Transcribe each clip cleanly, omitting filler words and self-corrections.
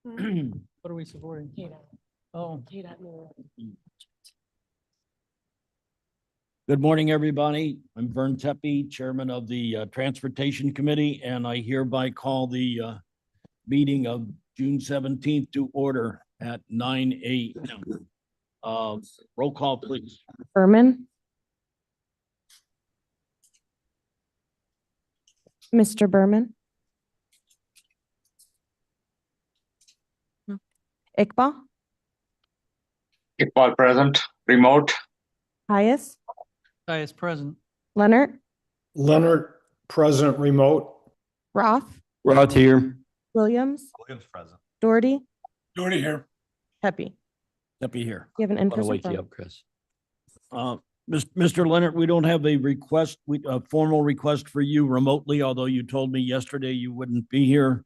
What are we supporting? Oh, Good morning, everybody. I'm Vern Tepe, Chairman of the Transportation Committee, and I hereby call the meeting of June 17th to order at 9 a.m. Roll call, please. Berman. Mr. Berman. Iqbal. Iqbal present, remote. Pius. Pius present. Leonard. Leonard, present, remote. Roth. Roth here. Williams. Williams present. Doherty. Doherty here. Pepe. Tepe here. You have an Want to in-person wake you phone. up, Chris? Mr. Leonard, we don't have a request, a formal request for you remotely, although you told me yesterday you wouldn't be here.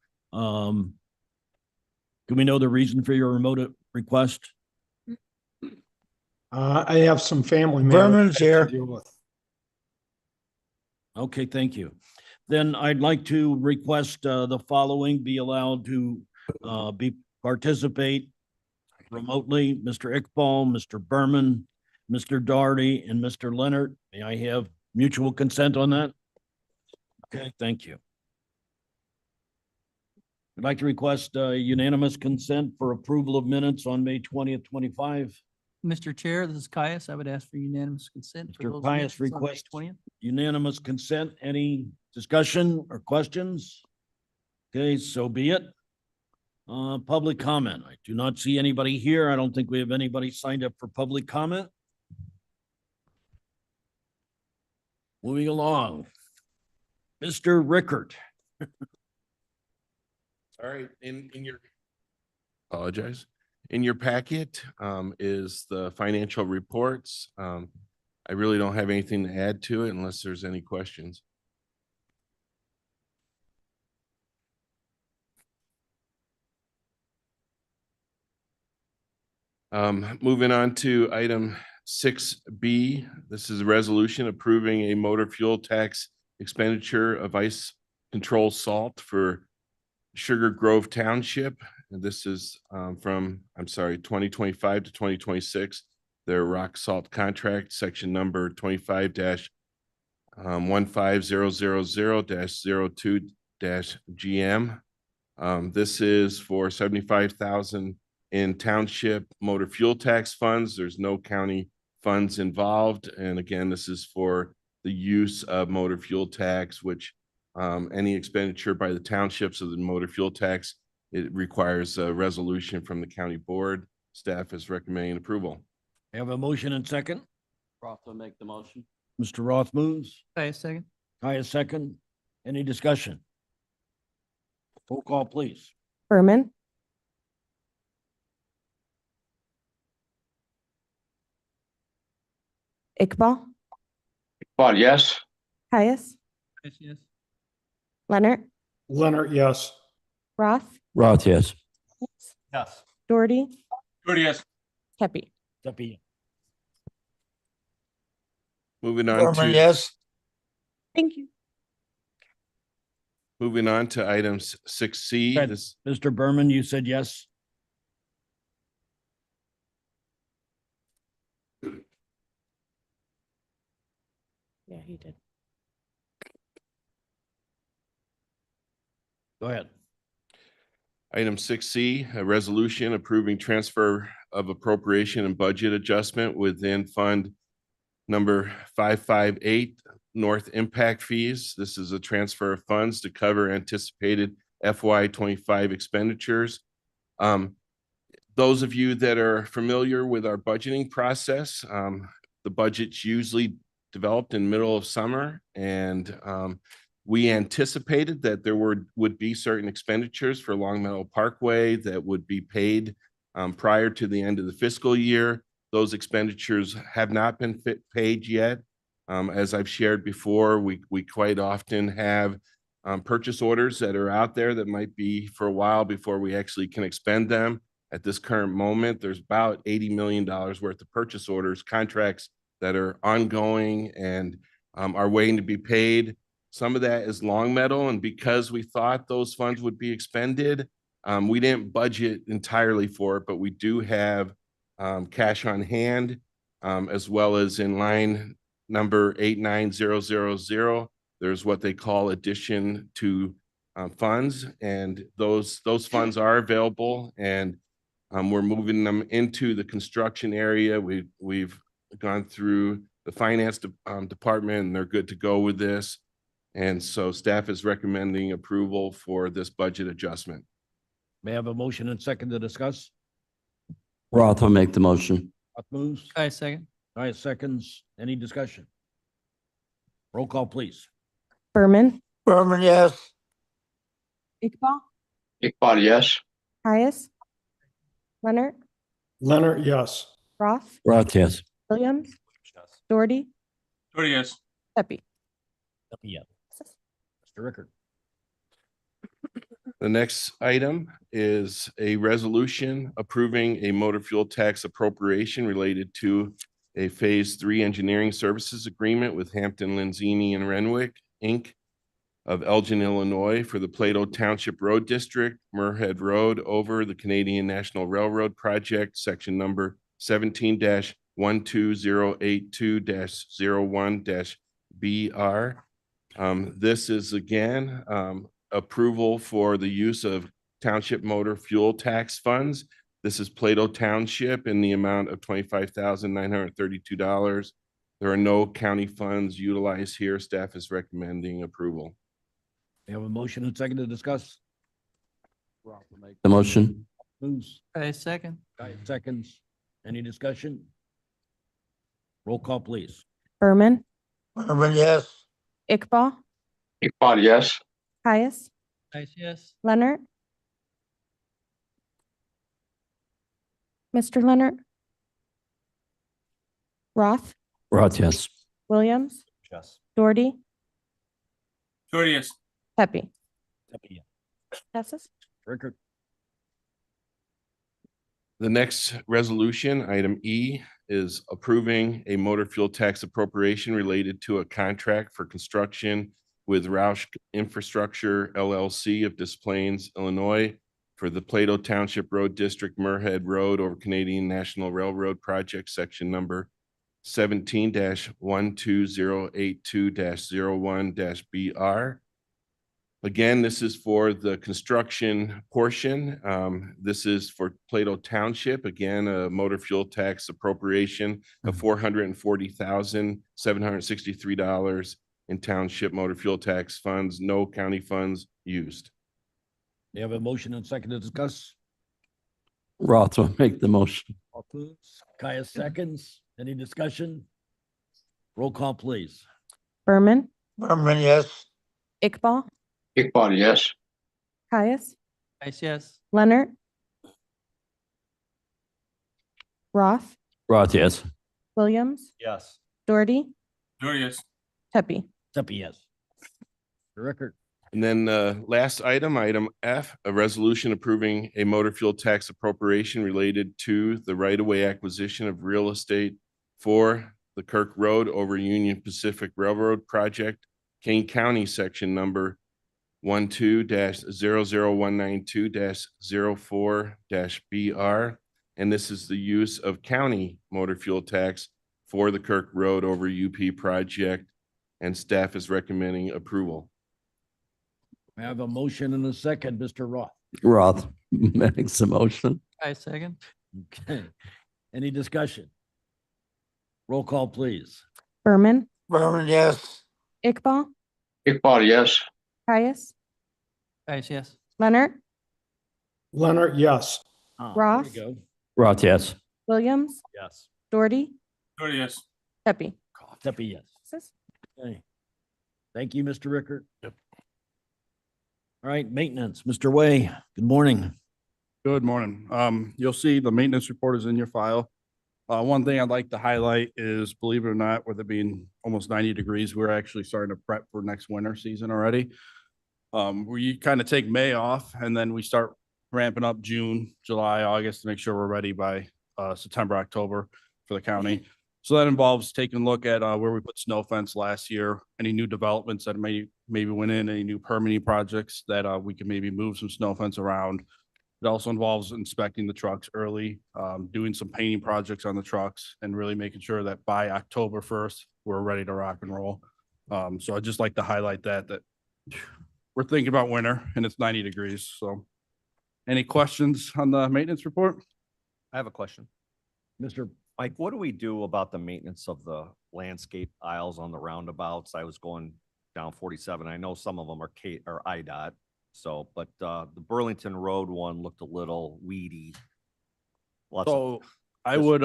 Do we know the reason for your remote request? I have some family matters. Berman's I have here. to deal with. Okay, thank you. Then I'd like to request the following be allowed to participate remotely. Mr. Iqbal, Mr. Berman, Mr. Doherty, and Mr. Leonard. May I have mutual consent on that? Okay, thank you. I'd like to request unanimous consent for approval of minutes on May 20th, 25. Mr. Chair, this is Caius. I would ask for unanimous consent. for Mr. those Caius minutes on May requests 20th. unanimous consent. Any discussion or questions? Okay, so be it. Public comment. I do not see anybody here. I don't think we have anybody signed up for public comment. Moving along. Mr. Rickert. All right, in your, apologize, in your packet is the financial reports. I really don't have anything to add to it unless there's any questions. Moving on to item 6B, this is a resolution approving a motor fuel tax expenditure of ice control salt for Sugar Grove Township. And this is from, 2025 to 2026. Their rock salt contract, section number 25-15000-02-GM. This is for 75,000 in township motor fuel tax funds. There's no county funds involved. And again, this is for the use of motor fuel tax, which any expenditure by the townships of the motor fuel tax, it requires a resolution from the county board. Staff is recommending approval. I have a motion and second. Roth will make the motion. Mr. Roth moves. Caius second. Kaya second. Any discussion? Roll call, please. Berman. Iqbal. Iqbal, yes. Pius. Pius, yes. Leonard. Leonard, yes. Roth. Roth, yes. Yes. Doherty. Doherty, yes. Pepe. Tepe. Moving on to, yes. Thank you. moving on to items 6C. Good. This, Mr. Berman, you said yes. Yeah, he did. Go ahead. Item 6C, a resolution approving transfer of appropriation and budget adjustment within fund number 558, North Impact Fees. This is a transfer of funds to cover anticipated FY25 expenditures. Those of you that are familiar with our budgeting process, the budget's usually developed in the middle of summer, and we anticipated that there would be certain expenditures for Long Meadow Parkway that would be paid prior to the end of the fiscal year. Those expenditures have not been paid yet. As I've shared before, we quite often have purchase orders that are out there that might be for a while before we actually can expend them. At this current moment, there's about $80 million worth of purchase orders, contracts that are ongoing and are waiting to be paid. Some of that is Long Meadow, and because we thought those funds would be expended, We didn't budget entirely for it, but we do have cash on hand, as well as in line number 89000. There's what they call addition to funds, and those funds are available, and we're moving them into the construction area. We've gone through the finance department, and they're good to go with this. And so staff is recommending approval for this budget adjustment. May I have a motion and second to discuss? Roth will make the motion. Roth moves. Caius second. Caius seconds. Any discussion? Roll call, please. Berman, Berman, yes. Iqbal, Iqbal, yes. Caius, Leonard, Leonard, yes. Roth, Roth, yes. Williams, Doherty, Doherty, yes. Pepe. Yes. Mr. Rickard. The next item is a resolution approving a motor fuel tax appropriation related to a Phase 3 engineering services agreement with Hampton Lenzini and Renwick, Inc. of Elgin, Illinois for the Plato Township Road District, Murhead Road over the Canadian National Railroad Project, section number 17-12082-01-BR. This is again approval for the use of township motor fuel tax funds. This is Plato Township in the amount of $25,932. There are no county funds utilized here. Staff is recommending approval. We have a motion and second to discuss. Roth will make the motion. Moves. Caius second. Caius seconds. Any discussion? Roll call, please. Berman, Berman, yes. Iqbal, Iqbal, yes. Caius, Caius, yes. Leonard. Mr. Leonard. Roth, Roth, yes. Williams, Yes. Doherty, Doherty, yes. Pepe. Yes. Passes. Rickard. The next resolution, item E, is approving a motor fuel tax appropriation related to a contract for construction with Roush Infrastructure LLC of Des Plaines, Illinois, for the Plato Township Road District, Murhead Road over Canadian National Railroad Project, section number 17-12082-01-BR. Again, this is for the construction portion. This is for Plato Township. Again, a motor fuel tax appropriation of $440,763 in township motor fuel tax funds, no county funds used. We have a motion and second to discuss. Roth will make the motion. Roth moves. Caius seconds. Any discussion? Roll call, please. Berman, Berman, yes. Iqbal, Iqbal, yes. Caius, Caius, yes. Leonard. Roth, Roth, yes. Williams, Yes. Doherty, Doherty, yes. Pepe. Yes. Mr. Rickard. And then last item, item F, a resolution approving a motor fuel tax appropriation related to the right-of-way acquisition of real estate for the Kirk Road over Union Pacific Railroad Project, Kane County, section number 12-00192-04-BR. And this is the use of county motor fuel tax for the Kirk Road over UP project, and staff is recommending approval. I have a motion and a second, Mr. Roth. Roth makes the motion. Caius second. Okay. Any discussion? Roll call, please. Berman, Berman, yes. Iqbal, Iqbal, yes. Caius, Caius, yes. Leonard, Leonard, yes. There Roth. you go. Roth, yes. Williams, Yes. Doherty, Doherty, yes. Pepe. Yes. Passes. Okay. Thank you, Mr. Rickard. Yep. All right, maintenance, Mr. Way, good morning. Good morning. You'll see the maintenance report is in your file. One thing I'd like to highlight is, believe it or not, with it being almost 90 degrees, we're actually starting to prep for next winter season already. We kind of take May off and then we start ramping up June, July, August to make sure we're ready by September, October for the county. So that involves taking a look at where we put snow fence last year, any new developments that maybe went in, any new permitting projects that we can maybe move some snow fence around, It also involves inspecting the trucks early, doing some painting projects on the trucks and really making sure that by October 1st, we're ready to rock and roll. So I'd just like to highlight that we're thinking about winter and it's 90 degrees. So any questions on the maintenance report? I have a question. Mr. Mike, what do we do about the maintenance of the landscape aisles on the roundabouts? I was going down 47. I know some of them are IDOT. So, but the Burlington Road one looked a little weedy. Lots of, So I Yes. would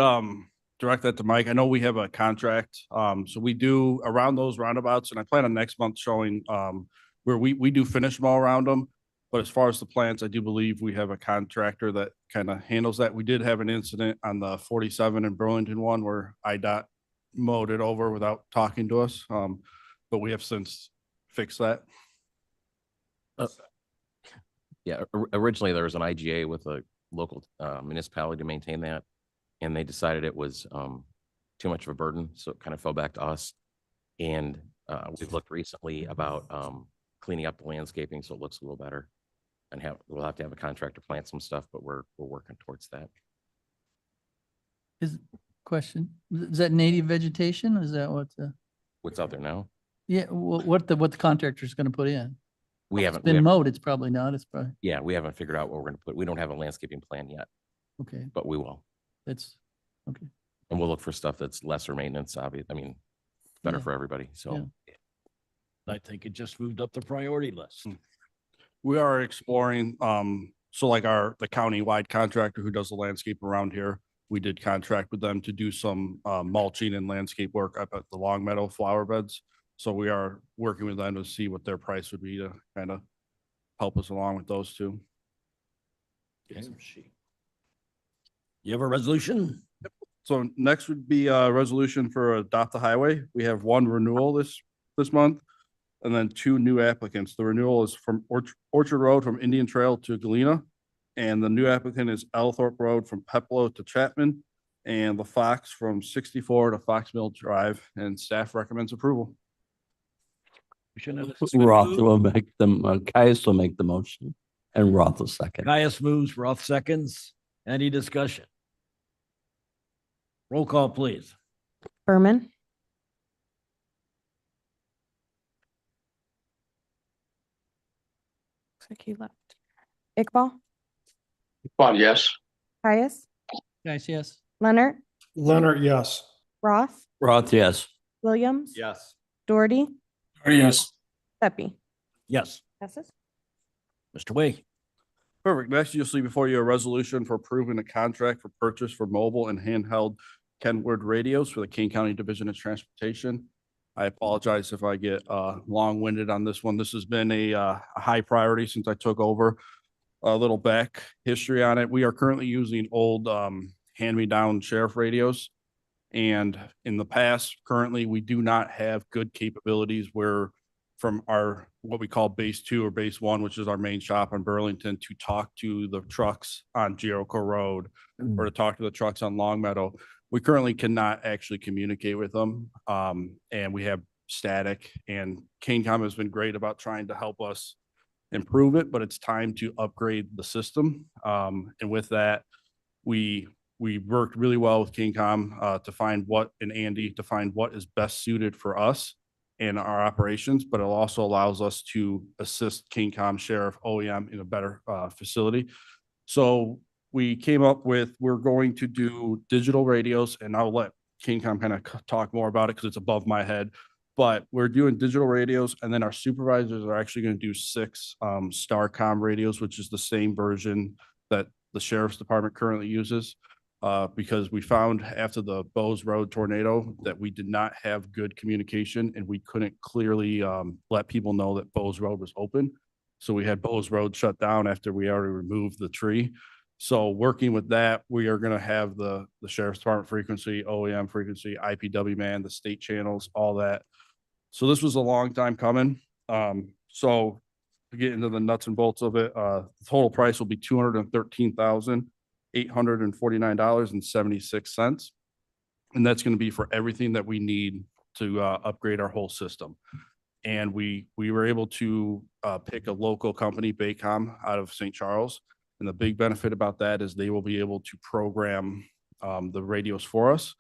direct that to Mike. I know we have a contract. So we do around those roundabouts and I plan on next month showing where we do finish them all around them. But as far as the plants, I do believe we have a contractor that kind of handles that. We did have an incident on the 47 and Burlington one where IDOT mowed it over without talking to us. But we have since fixed that. Yeah, originally there was an IGA with a local municipality to maintain that. And they decided it was too much of a burden, so it kind of fell back to us. And we've looked recently about cleaning up the landscaping so it looks a little better. And we'll have to have a contractor plant some stuff, but we're working towards that. Question, is that native vegetation? Is that what the, What's out there now? yeah, what the contractor's gonna put in? We It's haven't, been mowed, it's probably not, it's probably, yeah, we haven't figured out what we're gonna put. We don't have a landscaping plan yet, okay, but we will. that's, okay. And we'll look for stuff that's lesser maintenance, obvious. I mean, better Yeah. for everybody. So I think it just moved up the priority list. We are exploring, so like the county-wide contractor who does the landscape around here, we did contract with them to do some mulching and landscape work up at the Long Meadow flower beds. So we are working with them to see what their price would be to kind of help us along with those two. You have a resolution? So next would be a resolution for Adopt the Highway. We have one renewal this month and then two new applicants. The renewal is from Orchard Road from Indian Trail to Galena. And the new applicant is Althorpe Road from Peplo to Chapman and the Fox from 64 to Fox Mill Drive, and staff recommends approval. Roth will make them, Caius will make the motion and Roth will second. Caius moves, Roth seconds. Any discussion? Roll call, please. Berman, looks like he left. Iqbal, Iqbal, yes. Caius, Guys, yes, Leonard, Leonard, yes. Roth, Roth, yes. Williams. yes. Doherty, Yes. Pepe. Yes, Passes. Mr. Way. Perfect. Next, you'll see before you a resolution for approving a contract for purchase for mobile and handheld Kenwood radios for the Kane County Division of Transportation. I apologize if I get long-winded on this one. This has been a high priority since I took over. A little back history on it. We are currently using old hand-me-down sheriff radios. And in the past, currently, we do not have good capabilities where from our, what we call base 2 or base 1, which is our main shop on Burlington, to talk to the trucks on Jericho Road or to talk to the trucks on Long Meadow. We currently cannot actually communicate with them. And we have static, and KaneCom has been great about trying to help us improve it, but it's time to upgrade the system. And with that, we worked really well with KaneCom to find what, and Andy, to find what is best suited for us and our operations, but it also allows us to assist KaneCom Sheriff OEM in a better facility. So we came up with, we're going to do digital radios, and I'll let KaneCom kind of talk more about it because it's above my head. But we're doing digital radios, and then our supervisors are actually going to do 6 Starcom radios, which is the same version that the Sheriff's Department currently uses. Because we found after the Bowes Road tornado that we did not have good communication and we couldn't clearly let people know that Bowes Road was open. So we had Bowes Road shut down after we already removed the tree. So working with that, we are going to have the Sheriff's Department frequency, OEM frequency, IPW man, the state channels, all that. So this was a long time coming. So to get into the nuts and bolts of it, the total price will be $213,849.76. And that's going to be for everything that we need to upgrade our whole system. And we were able to pick a local company, Baycom, out of St. Charles. And the big benefit about that is they will be able to program the radios for us.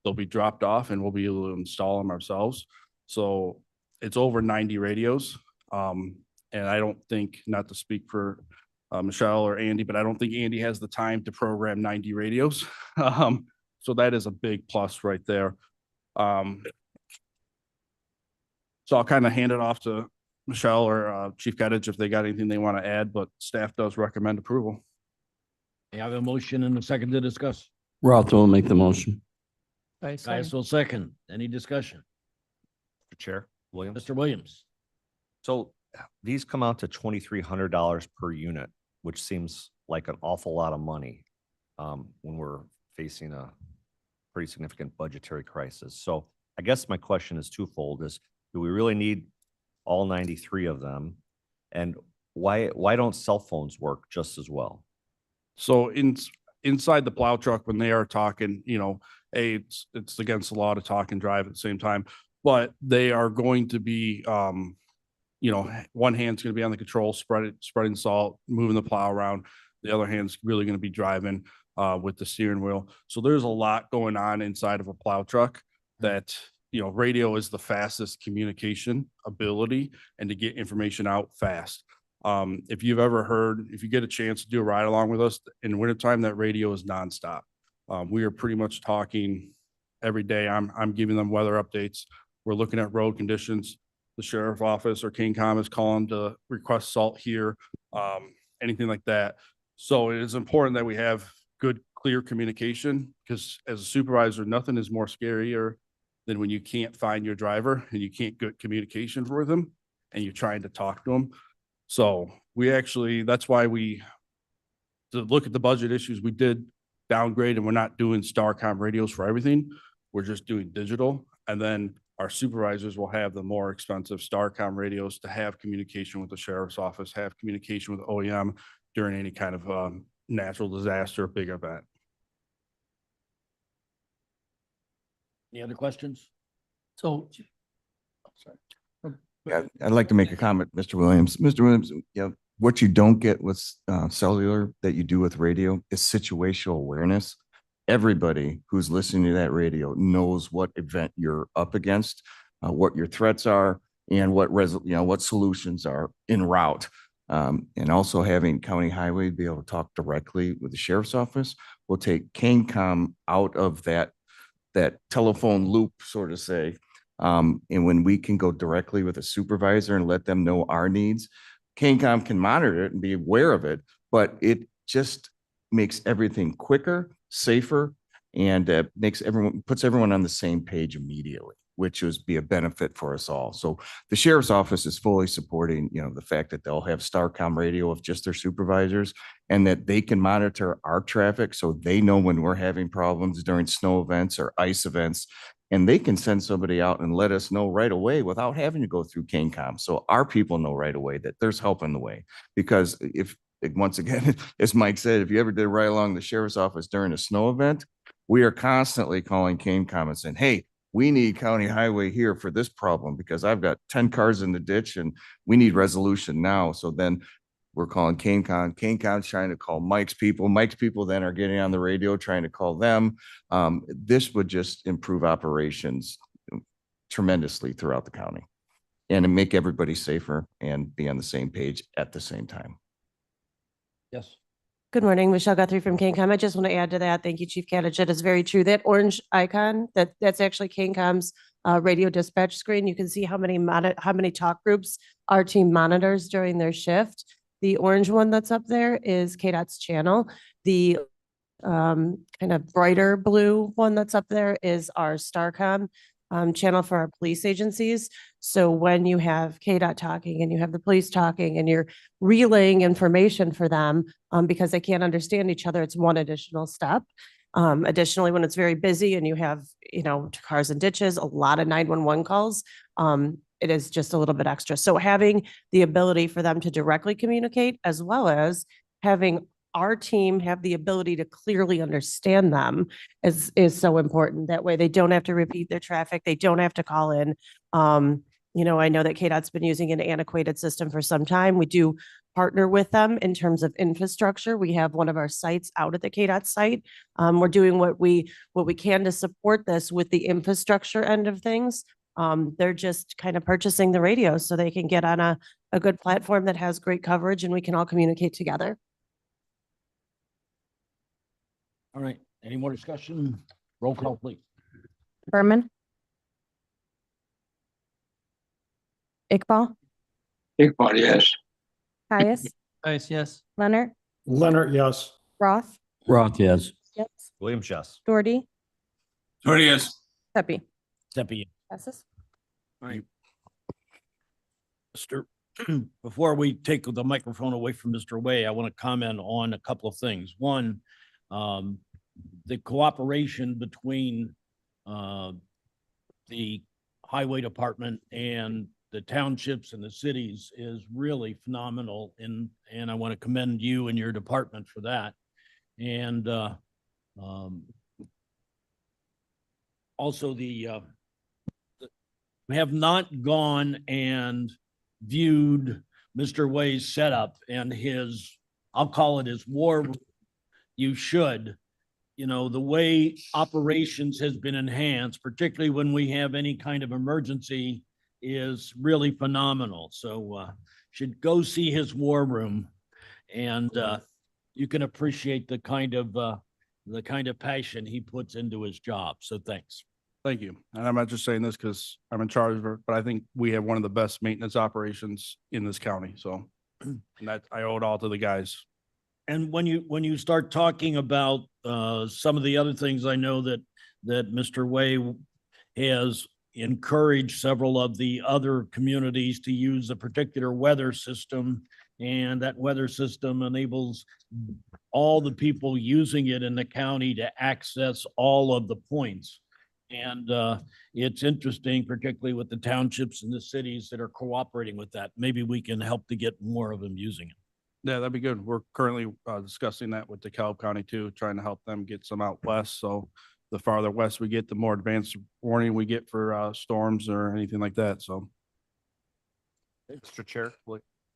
They'll be dropped off and we'll be able to install them ourselves. So it's over 90 radios. And I don't think, not to speak for Michelle or Andy, but I don't think Andy has the time to program 90 radios. So that is a big plus right there. So I'll kind of hand it off to Michelle or Chief Kettich if they got anything they want to add, but staff does recommend approval. I have a motion and a second to discuss. Roth will make the motion. Caius, Caius will second. Any discussion? Mr. Chair, Williams. Mr. Williams? So these come out to $2,300 per unit, which seems like an awful lot of money when we're facing a pretty significant budgetary crisis. So I guess my question is twofold: is do we really need all 93 of them? And why don't cell phones work just as well? So inside the plow truck, when they are talking, hey, it's against the law to talk and drive at the same time, but they are going to be, one hand's going to be on the control, spreading salt, moving the plow around. The other hand's really going to be driving with the steering wheel. So there's a lot going on inside of a plow truck that, radio is the fastest communication ability and to get information out fast. If you've ever heard, if you get a chance to do a ride along with us in wintertime, that radio is nonstop. We are pretty much talking every day. I'm giving them weather updates. We're looking at road conditions. The sheriff office or KingCom is calling to request salt here, anything like that. So it is important that we have good, clear communication, because as a supervisor, nothing is more scarier than when you can't find your driver and you can't get communication with them and you're trying to talk to them. So that's why to look at the budget issues, we did downgrade, and we're not doing Starcom radios for everything. We're just doing digital. And then our supervisors will have the more expensive Starcom radios to have communication with the sheriff's office, have communication with OEM during any kind of natural disaster, big event. Any other questions? So, Yeah, I'd like to make a comment, Mr. Williams. Mr. Williams, what you don't get with cellular that you do with radio is situational awareness. Everybody who's listening to that radio knows what event you're up against, what your threats are, and what solutions are en route. And also having County Highway be able to talk directly with the sheriff's office will take KingCom out of that telephone loop, sort of say. And when we can go directly with a supervisor and let them know our needs, KingCom can monitor it and be aware of it, but it just makes everything quicker, safer, and puts everyone on the same page immediately, which would be a benefit for us all. So the sheriff's office is fully supporting, the fact that they'll have Starcom radio of just their supervisors, and that they can monitor our traffic so they know when we're having problems during snow events or ice events, and they can send somebody out and let us know right away without having to go through KingCom. So our people know right away that there's help in the way. Because once again, as Mike said, if you ever did right along the sheriff's office during a snow event, we are constantly calling KingCom and saying, hey, we need County Highway here for this problem because I've got 10 cars in the ditch and we need resolution now. So then we're calling KingCom. KingCom's trying to call Mike's people. Mike's people then are getting on the radio trying to call them. This would just improve operations tremendously throughout the county and make everybody safer and be on the same page at the same time. Yes. Good morning, Michelle Guthrie from KingCom. I just want to add to that. Thank you, Chief Kettich. It is very true. That orange icon, that's actually KingCom's radio dispatch screen. You can see how many talk groups our team monitors during their shift. The orange one that's up there is KDOT's channel. The kind of brighter blue one that's up there is our Starcom channel for our police agencies. So when you have KDOT talking and you have the police talking and you're relaying information for them because they can't understand each other, it's one additional step. Additionally, when it's very busy and you have, cars and ditches, a lot of 911 calls, it is just a little bit extra. So having the ability for them to directly communicate, as well as having our team have the ability to clearly understand them is so important. That way they don't have to repeat their traffic. They don't have to call in. You know, I know that KDOT's been using an antiquated system for some time. We do partner with them in terms of infrastructure. We have one of our sites out at the KDOT site. We're doing what we can to support this with the infrastructure end of things. They're just kind of purchasing the radios so they can get on a good platform that has great coverage and we can all communicate together. All right, any more discussion? Roll call, please. Berman, Iqbal, Iqbal, yes. Caius, Caius, yes. Leonard, Leonard, yes. Roth, Roth, yes. Yes, Williams, yes. Doherty, Doherty, yes. Pepe. Steffi, Passes. Mr. Before we take the microphone away from Mr. Way, I want to comment on a couple of things. One, the cooperation between the highway department and the townships and the cities is really phenomenal, and I want to commend you and your department for that. And also we have not gone and viewed Mr. Way's setup and his, I'll call it his war room. You should. You know, the way operations has been enhanced, particularly when we have any kind of emergency, is really phenomenal. So should go see his war room, and you can appreciate the kind of passion he puts into his job. So thanks. Thank you. And I'm not just saying this because I'm in charge of it, but I think we have one of the best maintenance operations in this county. So and that I owe it all to the guys. And when you start talking about some of the other things, I know that Mr. Way has encouraged several of the other communities to use a particular weather system, and that weather system enables all the people using it in the county to access all of the points. And it's interesting, particularly with the townships and the cities that are cooperating with that. Maybe we can help to get more of them using it. Yeah, that'd be good. We're currently discussing that with DeKalb County too, trying to help them get some out west. So the farther west we get, the more advanced warning we get for storms or anything like that. So. Mr. Chair,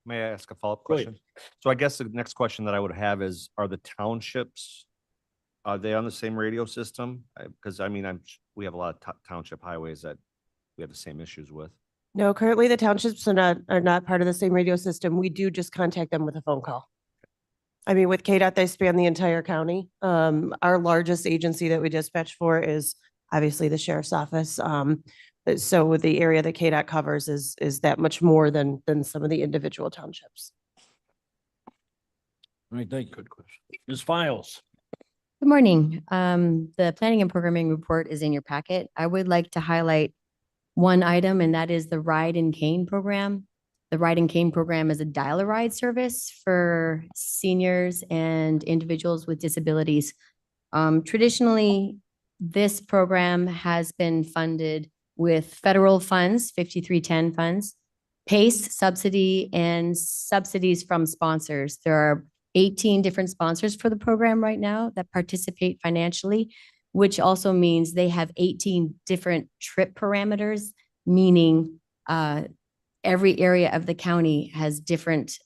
may I ask a follow-up Go ahead. question? So I guess the next question that I would have is, are the townships, are they on the same radio system? Because I mean, we have a lot of township highways that we have the same issues with. No, currently the townships are not part of the same radio system. We do just contact them with a phone call. I mean, with KDOT, they span the entire county. Our largest agency that we dispatch for is obviously the sheriff's office. So with the area that KDOT covers is that much more than some of the individual townships. All right, thank you. Good question. Ms. Files. Good morning. The planning and programming report is in your packet. I would like to highlight one item, and that is the Ride and Cane program. The Ride and Cane program is a dial-a-ride service for seniors and individuals with disabilities. Traditionally, this program has been funded with federal funds, 5310 funds, PACE subsidy, and subsidies from sponsors. There are 18 different sponsors for the program right now that participate financially, which also means they have 18 different trip parameters, meaning every area of the county has different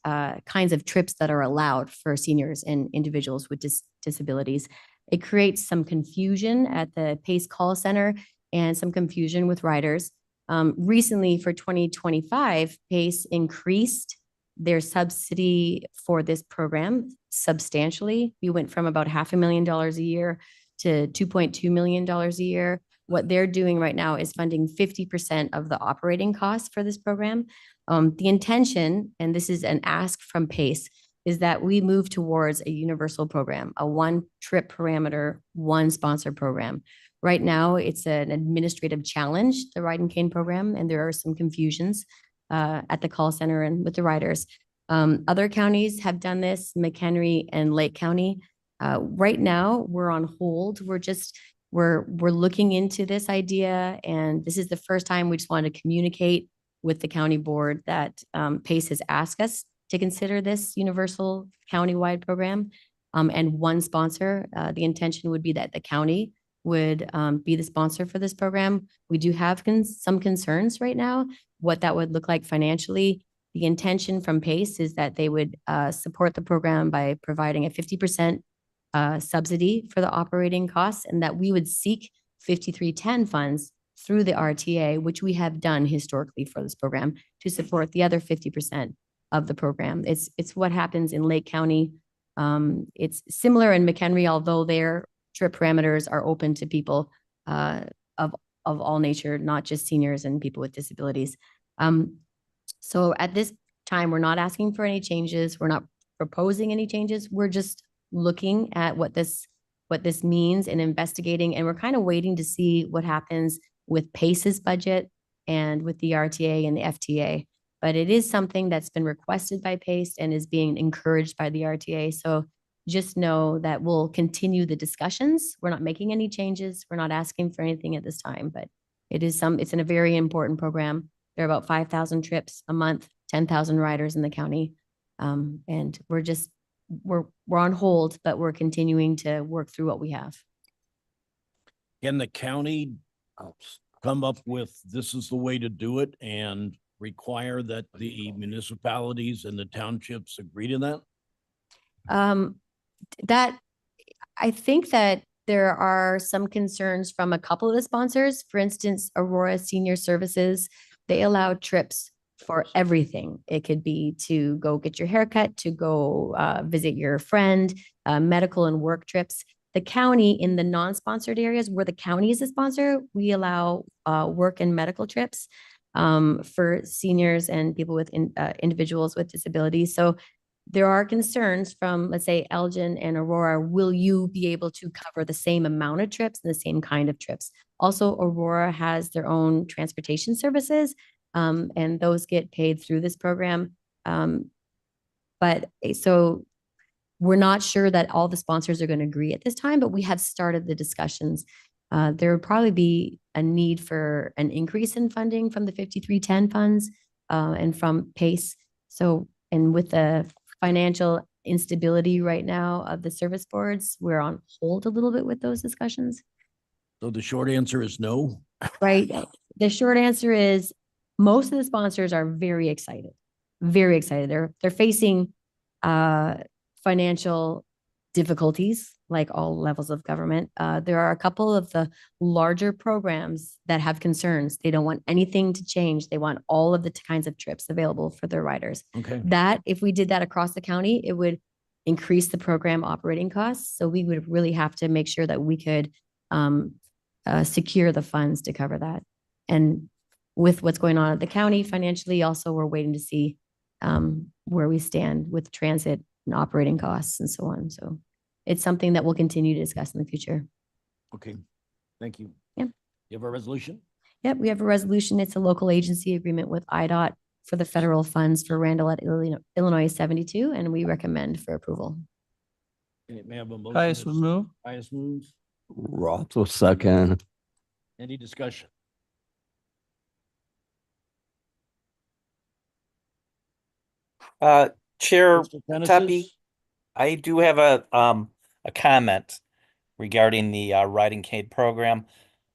kinds of trips that are allowed for seniors and individuals with disabilities. It creates some confusion at the PACE call center and some confusion with riders. Recently, for 2025, PACE increased their subsidy for this program substantially. We went from about $500,000 a year to $2.2 million a year. What they're doing right now is funding 50% of the operating costs for this program. The intention, and this is an ask from PACE, is that we move towards a universal program, a one trip parameter, one sponsor program. Right now, it's an administrative challenge, the Ride and Cane program, and there are some confusions at the call center and with the riders. Other counties have done this, McHenry and Lake County. Right now, we're on hold. We're looking into this idea, and this is the first time we just wanted to communicate with the county board that PACE has asked us to consider this universal countywide program and one sponsor. The intention would be that the county would be the sponsor for this program. We do have some concerns right now, what that would look like financially. The intention from PACE is that they would support the program by providing a 50% subsidy for the operating costs, and that we would seek 5310 funds through the RTA, which we have done historically for this program, to support the other 50% of the program. It's what happens in Lake County. It's similar in McHenry, although their trip parameters are open to people of all nature, not just seniors and people with disabilities. So at this time, we're not asking for any changes. We're not proposing any changes. We're just looking at what this means and investigating, and we're kind of waiting to see what happens with PACE's budget and with the RTA and the FTA. But it is something that's been requested by PACE and is being encouraged by the RTA. So just know that we'll continue the discussions. We're not making any changes. We're not asking for anything at this time, but it's in a very important program. There are about 5,000 trips a month, 10,000 riders in the county. And we're on hold, but we're continuing to work through what we have. Can the county come up with, this is the way to do it, and require that the municipalities and the townships agree to that? I think that there are some concerns from a couple of the sponsors. For instance, Aurora Senior Services, they allow trips for everything. It could be to go get your haircut, to go visit your friend, medical and work trips. The county, in the non-sponsored areas where the county is a sponsor, we allow work and medical trips for seniors and people with individuals with disabilities. So there are concerns from, let's say, Elgin and Aurora. Will you be able to cover the same amount of trips and the same kind of trips? Also, Aurora has their own transportation services, and those get paid through this program. So we're not sure that all the sponsors are going to agree at this time, but we have started the discussions. There would probably be a need for an increase in funding from the 5310 funds and from PACE. So, and with the financial instability right now of the service boards, we're on hold a little bit with those discussions. So the short answer is no. Right. The short answer is most of the sponsors are very excited, very excited. They're facing financial difficulties like all levels of government. There are a couple of the larger programs that have concerns. They don't want anything to change. They want all of the kinds of trips available for their riders. Okay. That, if we did that across the county, it would increase the program operating costs. So we would really have to make sure that we could secure the funds to cover that. And with what's going on at the county financially, also, we're waiting to see where we stand with transit and operating costs and so on. So it's something that we'll continue to discuss in the future. Okay, thank you. Yep. You have a resolution? Yep, we have a resolution. It's a local agency agreement with IDOT for the federal funds for Randall at Illinois 72, and we recommend for approval. Okay, may I have a motion? Caius would move. Caius moves. Roth will second. Any discussion? Chair Mr. Tennesis? Tuppy, I do have a comment regarding the Riding Cane program.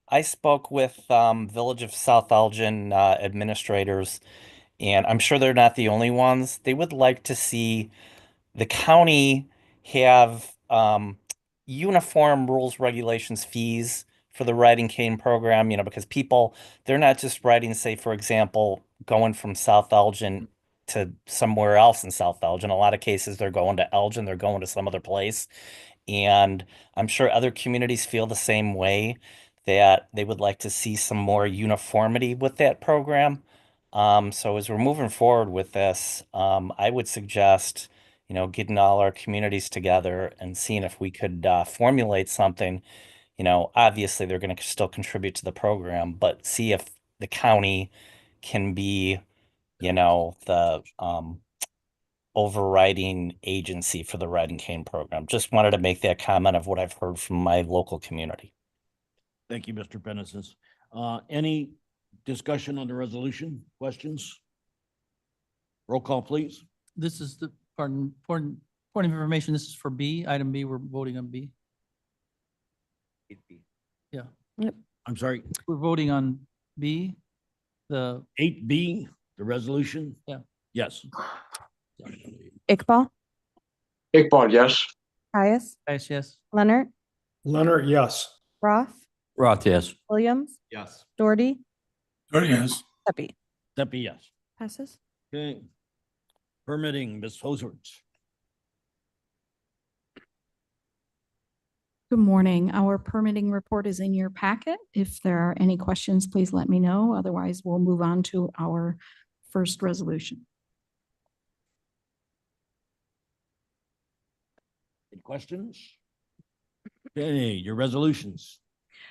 I spoke with Village of South Elgin administrators, and I'm sure they're not the only ones. They would like to see the county have uniform rules, regulations, fees for the Riding Cane program, you know, because people, they're not just riding, say, for example, going from South Elgin to somewhere else in South Elgin. A lot of cases, they're going to Elgin, they're going to some other place. And I'm sure other communities feel the same way, that they would like to see some more uniformity with that program. So as we're moving forward with this, I would suggest, you know, getting all our communities together and seeing if we could formulate something. You know, obviously they're going to still contribute to the program, but see if the county can be, you know, the overriding agency for the Riding Cane program. Just wanted to make that comment of what I've heard from my local community. Thank you, Mr. Pennises. Any discussion on the resolution? Questions? Roll call, please. This is the, pardon, point of information, this is for B, item B, we're voting on B. I'm sorry, We're voting on B, the, 8B, the resolution? Yeah. Yes. Iqbal, Iqbal, yes. Caius, Caius, yes. Leonard, Leonard, yes. Roth, Roth, yes. Williams, Yes. Doherty, Doherty, yes. Pepe. Steffi, yes. Passes. Okay. Permitting, Ms. Hosards. Good morning. Our permitting report is in your packet. If there are any questions, please let me know. Otherwise, we'll move on to our first resolution. Any questions? Okay, your resolutions.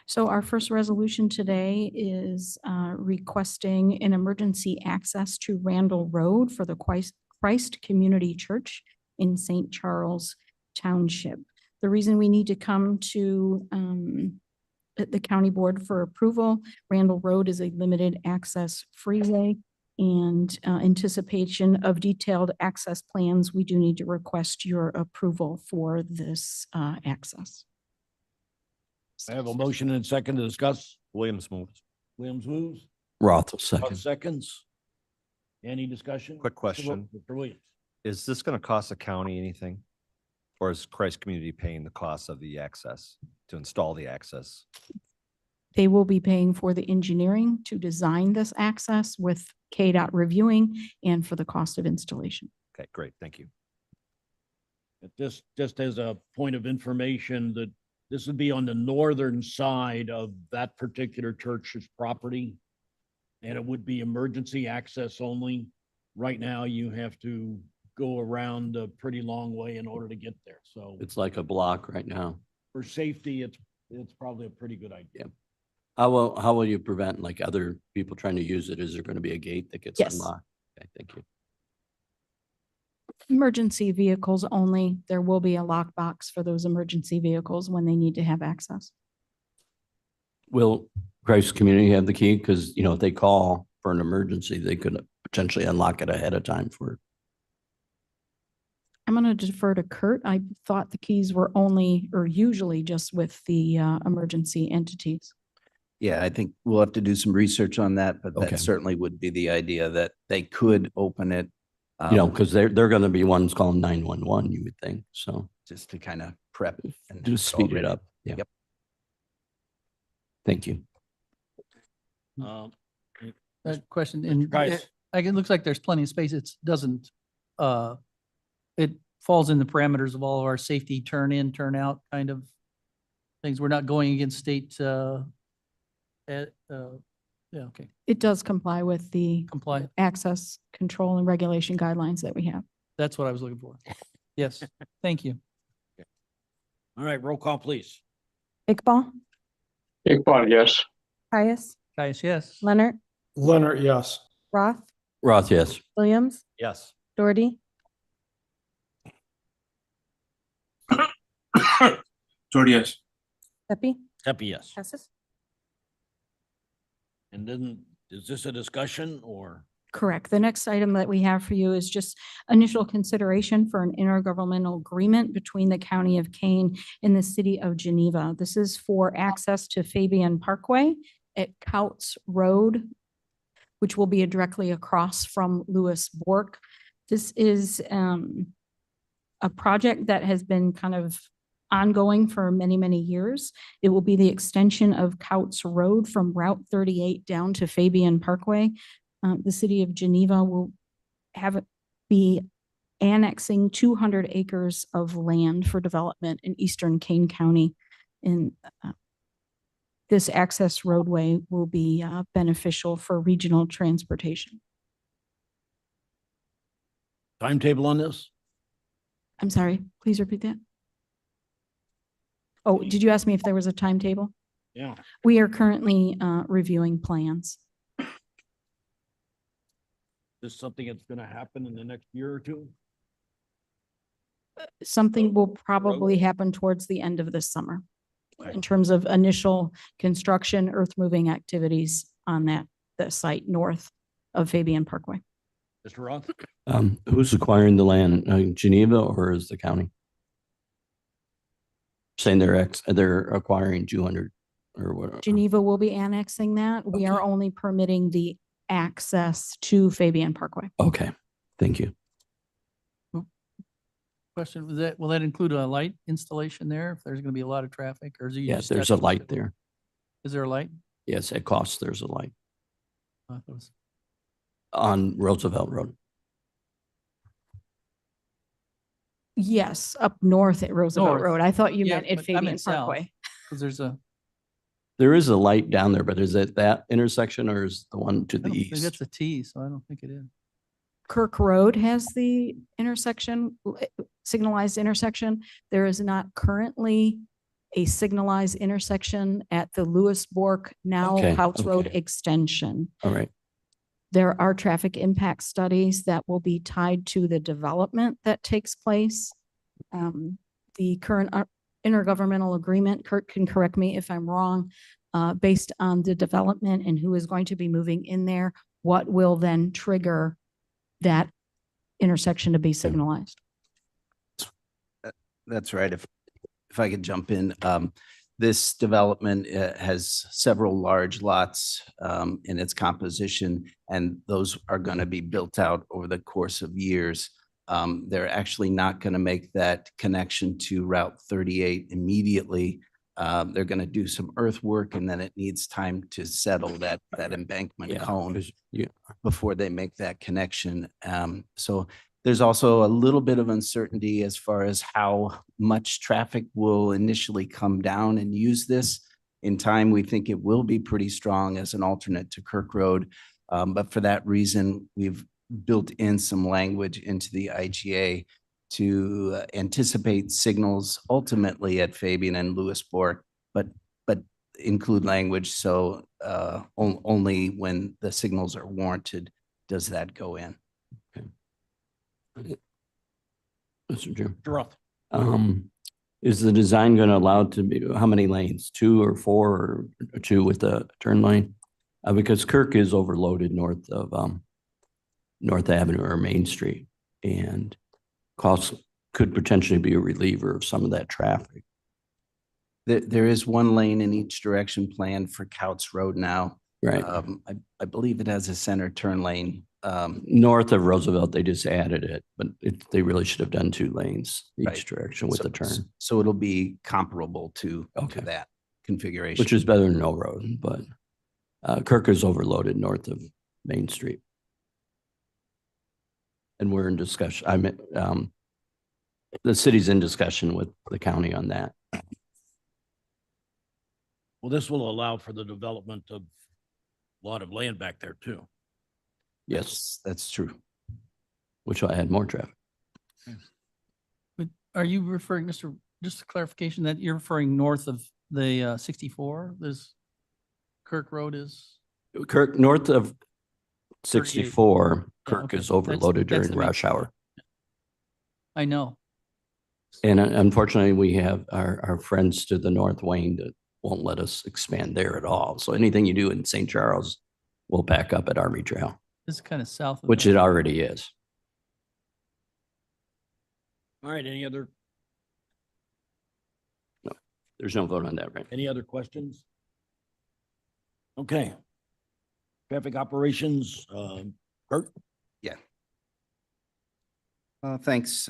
So our first resolution today is requesting an emergency access to Randall Road for the Christ Community Church in St. Charles Township. The reason we need to come to the county board for approval, Randall Road is a limited access freeway, and anticipation of detailed access plans, we do need to request your approval for this access. I have a motion and a second to discuss. Williams moves. Williams moves. Roth will Roth second. seconds. Any discussion? Quick question. Mr. Williams. Is this going to cost the county anything? Or is Christ Community paying the cost of the access to install the access? They will be paying for the engineering to design this access with KDOT reviewing and for the cost of installation. Okay, great. Thank you. Just as a point of information, that this would be on the northern side of that particular church's property. And it would be emergency access only. Right now, you have to go around a pretty long way in order to get there. So It's like a block right now. for safety, it's probably a pretty good idea. How will you prevent like other people trying to use it? Is there going to be a gate that gets Yes. unlocked? Okay, thank you. Emergency vehicles only. There will be a lockbox for those emergency vehicles when they need to have access. Will Christ Community have the key? Because, if they call for an emergency, they could potentially unlock it ahead of time for. I'm going to defer to Kurt. I thought the keys were only or usually just with the emergency entities. Yeah, I think we'll have to do some research on that, but Okay. that certainly would be the idea that they could open it. Because they're going to be ones calling 911, you would think. So Just to kind of prep. and just so speed it ready. up. Yeah. Yep. Thank you. Question, and Guys. it looks like there's plenty of space. It doesn't, it falls in the parameters of all of our safety turn in, turn out kind of things. We're not going against state, yeah, okay, It does comply with the comply. access control and regulation guidelines that we have. That's what I was looking for. Yes, thank you. All right, roll call, please. Iqbal, Iqbal, yes. Caius, Caius, yes. Leonard, Leonard, yes. Roth, Roth, yes. Williams, Yes. Doherty, Doherty, yes. Pepe. Steffi, yes. Passes. And then, is this a discussion or? Correct. The next item that we have for you is just initial consideration for an intergovernmental agreement between the County of Kane and the City of Geneva. This is for access to Fabian Parkway at Couts Road, which will be directly across from Lewis Bork. This is a project that has been kind of ongoing for many, many years. It will be the extension of Couts Road from Route 38 down to Fabian Parkway. The City of Geneva will be annexing 200 acres of land for development in eastern Kane County. And this access roadway will be beneficial for regional transportation. Timetable on this? I'm sorry, please repeat that. Oh, did you ask me if there was a timetable? Yeah. We are currently reviewing plans. This something that's gonna happen in the next year or two? Something will probably happen towards the end of this summer in terms of initial construction, earth moving activities on the site north of Fabian Parkway. Mr. Roth? Who's acquiring the land, Geneva or is the county? Saying they're acquiring 200 or what? Geneva will be annexing that. We are only permitting the access to Fabian Parkway. Okay, thank you. Question, will that include a light installation there if there's going to be a lot of traffic, or is it? Yeah, there's a light there. Is there a light? Yes, at cost, there's a light I thought it was- on Roosevelt Road. Yes, up north at Roosevelt North. Road. I thought you Yeah, meant at but I meant Fabian south. Parkway. Because there's a, There is a light down there, but is it that intersection or is the one to I the don't think east? that's a T, so I don't think it is. Kirk Road has the intersection, signalized intersection. There is not currently a signalized intersection at the Lewis Bork now Okay, Houts Road okay. extension. All right, There are traffic impact studies that will be tied to the development that takes place. The current intergovernmental agreement, Kurt can correct me if I'm wrong, based on the development and who is going to be moving in there, what will then trigger that intersection to be signalized? That's right. If I could jump in, this development has several large lots in its composition, and those are going to be built out over the course of years. They're actually not going to make that connection to Route 38 immediately. They're going to do some earthwork, and then it needs time to settle that embankment yeah, cone 'cause you, before they make that connection. So there's also a little bit of uncertainty as far as how much traffic will initially come down and use this. In time, we think it will be pretty strong as an alternate to Kirk Road. But for that reason, we've built in some language into the IGA to anticipate signals ultimately at Fabian and Lewisburg, but include language so only when the signals are warranted does that go in. Mr. Chair. Roth. Is the design going to allow it to be, how many lanes, 2 or 4 or 2 with the turn lane? Because Kirk is overloaded north of North Avenue or Main Street, and costs could potentially be a reliever of some of that traffic. There is one lane in each direction planned for Couts Road now. Right. I believe it has a center turn lane. North of Roosevelt, they just added it, but they really should have done 2 lanes Right. each direction with So- the turn, So it'll be comparable to Okay. that configuration. which is better than no road, but Kirk is overloaded north of Main Street. And we're in discussion, the city's in discussion with the county on that. Well, this will allow for the development of a lot of land back there too. Yes, That's true. which will add more traffic. But are you referring, just a clarification that you're referring north of the 64? There's Kirk Road is, Kirk, north of 64, Yeah, Kirk okay. is overloaded That's during the main- rush hour. I know. And unfortunately, we have our friends to the north Wayne that won't let us expand there at all. So anything you do in St. Charles will back up at Army Trail, This is kind of south of. which that. it already is. All right, any other There's no vote on that, right? questions? Okay. Traffic operations, Kurt? Thanks.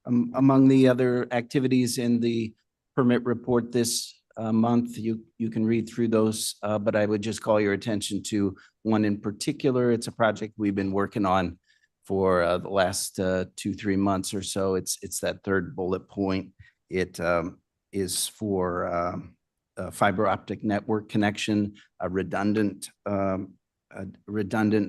Among the other activities in the permit report this month, you can read through those, but I would just call your attention to one in particular. It's a project we've been working on for the last 2-3 months or so. It's that third bullet point. It is for a fiber optic network connection, a redundant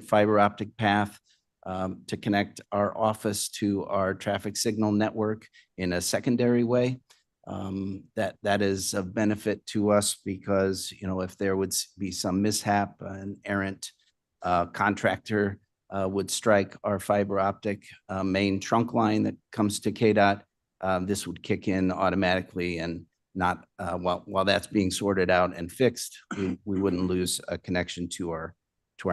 fiber optic path to connect our office to our traffic signal network in a secondary way. That is of benefit to us because, if there would be some mishap, an errant contractor would strike our fiber optic main trunk line that comes to KDOT, this would kick in automatically and not, while that's being sorted out and fixed, we wouldn't lose a connection to our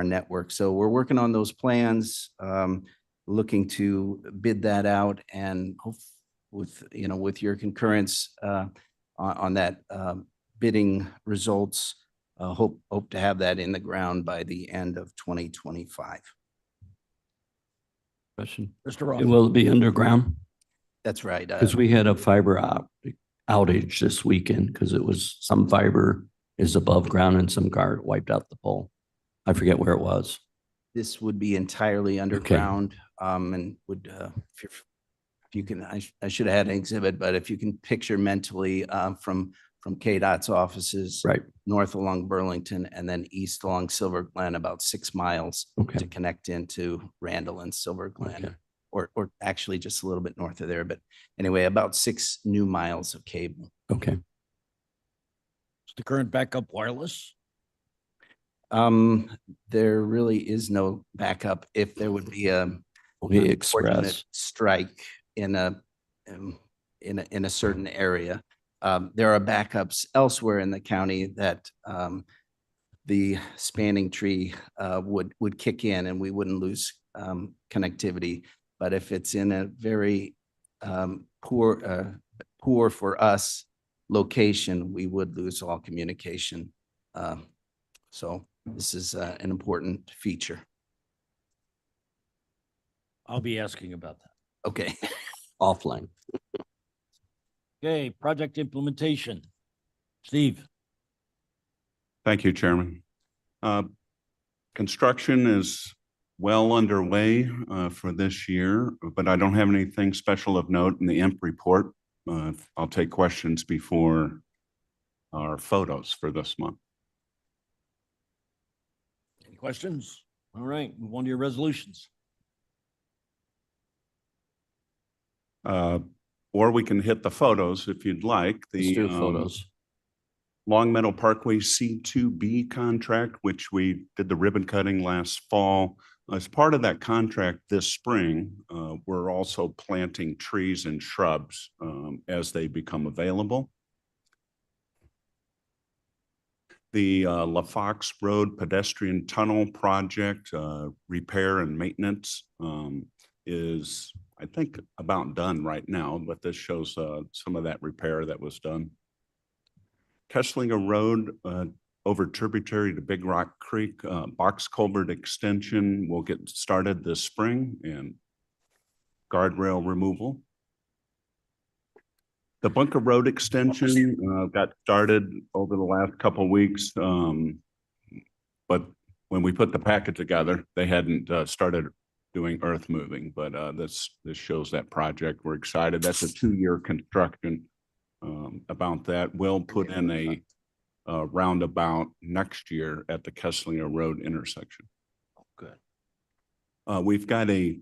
network. So we're working on those plans, looking to bid that out and hope with your concurrence on that bidding results. Hope to have that in the ground by the end of 2025. Question. Mr. Roth. Will it be underground? That's right. Because we had a fiber optic outage this weekend because it was some fiber is above ground and some guard wiped out the pole. I forget where it was. This would be entirely underground, and would, if you can, I should have had an exhibit, but if you can picture mentally, from KDOT's offices. Right. North along Burlington and then east along Silver Glen, about 6 miles Okay. to connect into Randall and Silver Glen. Okay. Or actually just a little bit north of there, but anyway, about 6 new miles of cable. Okay. Is the current backup wireless? There really is no backup. If there would be a We unfortunate express. strike in a certain area, there are backups elsewhere in the county that the spanning tree would kick in and we wouldn't lose connectivity. But if it's in a very poor for us location, we would lose all communication. So this is an important feature. I'll be asking about that. Okay. Offline. Okay, project implementation. Steve. Thank you, Chairman. Construction is well underway for this year, but I don't have anything special of note in the IMP report. I'll take questions before our photos for this month. Any questions? All right, move on to your resolutions. Or we can hit the photos if you'd like. Let's do photos. Long Meadow Parkway C2B contract, which we did the ribbon cutting last fall. As part of that contract this spring, we're also planting trees and shrubs as they become available. The LaFox Road pedestrian tunnel project repair and maintenance is, I think, about done right now, but this shows some of that repair that was done. Kesslinger Road over tributary to Big Rock Creek, box culvert extension will get started this spring, and guardrail removal. The Bunker Road extension got started over the last couple of weeks, but when we put the packet together, they hadn't started doing earth moving, but this shows that project. We're excited. That's a 2-year construction. About that, we'll put in a roundabout next year at the Kesslinger Road intersection. Good. We've got a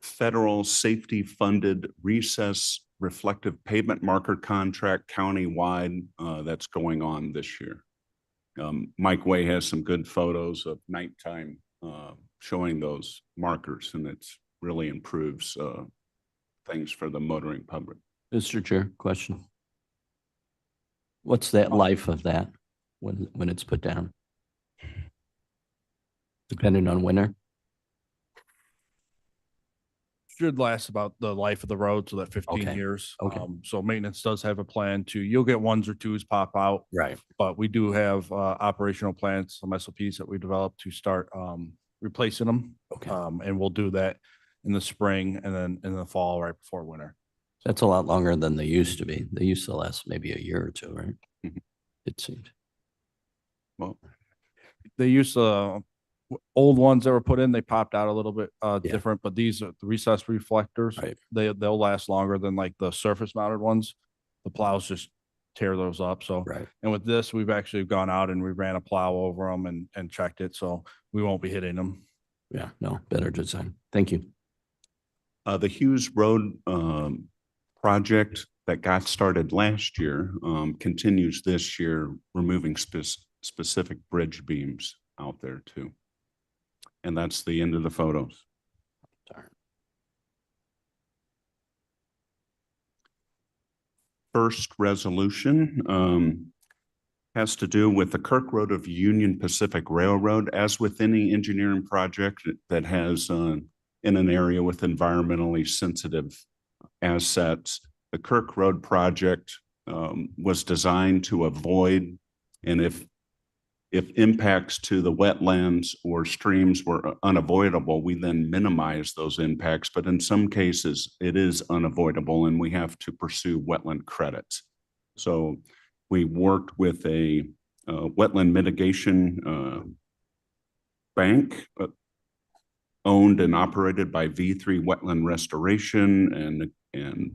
federal safety funded recess reflective pavement marker contract countywide that's going on this year. Mike Way has some good photos of nighttime showing those markers, and it's really improves things for the motoring public. Mr. Chair, question. What's that life of that when it's put down? Depending on winter? Should last about the life of the road, so that 15 Okay. years. Okay. So maintenance does have a plan you'll get 1s or 2s pop out, Right. but we do have operational plans, some SOPs that we developed to start replacing them. Okay. And we'll do that in the spring and then in the fall, right before winter. That's a lot longer than they used to be. They used to last maybe a year or two, right? Mhm. It seemed. Well, They used old ones that were put in, they popped out a little bit different, but these are the recessed reflectors. Right. They'll last longer than like the surface mounted ones. The plows just tear those up. So, Right. and with this, we've actually gone out and we ran a plow over them and checked it. So we won't be hitting them. Yeah, no, better design. Thank you. the Hughes Road project that got started last year continues this year, removing specific bridge beams out there too. And that's the end of the photos. First resolution has to do with the Kirk Road of Union Pacific Railroad. As with any engineering project that has in an area with environmentally sensitive assets, the Kirk Road project was designed to avoid, and if impacts to the wetlands or streams were unavoidable, we then minimize those impacts. But in some cases, it is unavoidable and we have to pursue wetland credits. So we worked with a wetland mitigation bank owned and operated by V3 Wetland Restoration and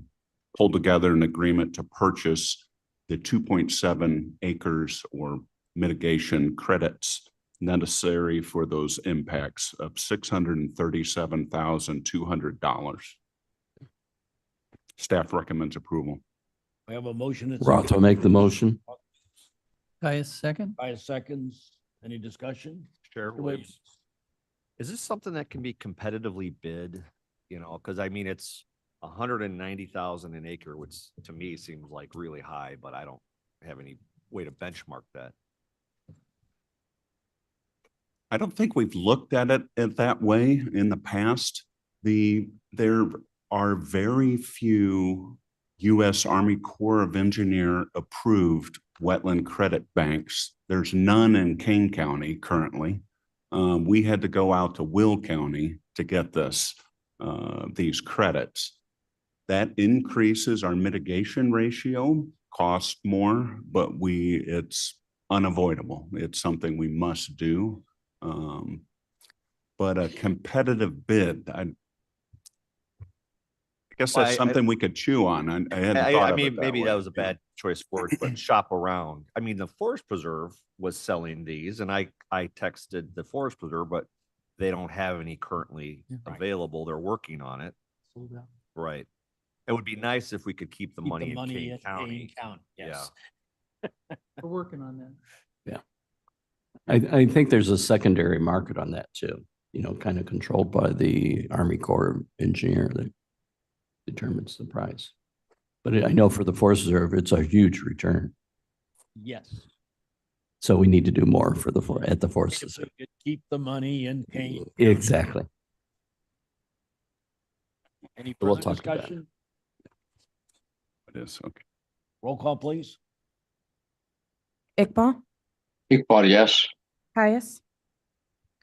pulled together an agreement to purchase the 2.7 acres or mitigation credits necessary for those impacts of $637,200. Staff recommends approval. We have a motion. and Roth will second. make the motion. Caius, second. Caius seconds. Any discussion? Chair Mr. Williams. Is this something that can be competitively bid? You know, because I mean, it's 190,000 an acre, which to me seems like really high, but I don't have any way to benchmark that. I don't think we've looked at it that way in the past. There are very few U.S. Army Corps of Engineer approved wetland credit banks. There's none in Kane County currently. We had to go out to Will County to get these credits. That increases our mitigation ratio, cost more, but it's unavoidable. It's something we must do. But a competitive bid, I guess Well, that's something we could chew on. I hadn't thought I of mean, it maybe way. that was a bad choice of words, but shop around. I mean, the Forest Preserve was selling these and I texted the Forest Preserve, but they don't have any currently available. They're working on it. Sold out. Right. It would be nice if we could keep the Keep money the in money Kane in County. Kane County, yes. We're working on that. I think there's a secondary market on that too, you know, kind of controlled by the Army Corps engineer that determines the price. But I know for the Forest Reserve, it's a huge return. Yes. So we need to do more for at the Forest If we Reserve. could keep the money in Kane. Exactly. Any We'll further talk about it. discussion? It is, okay. Roll call, please. Iqbal, Iqbal, yes. Caius,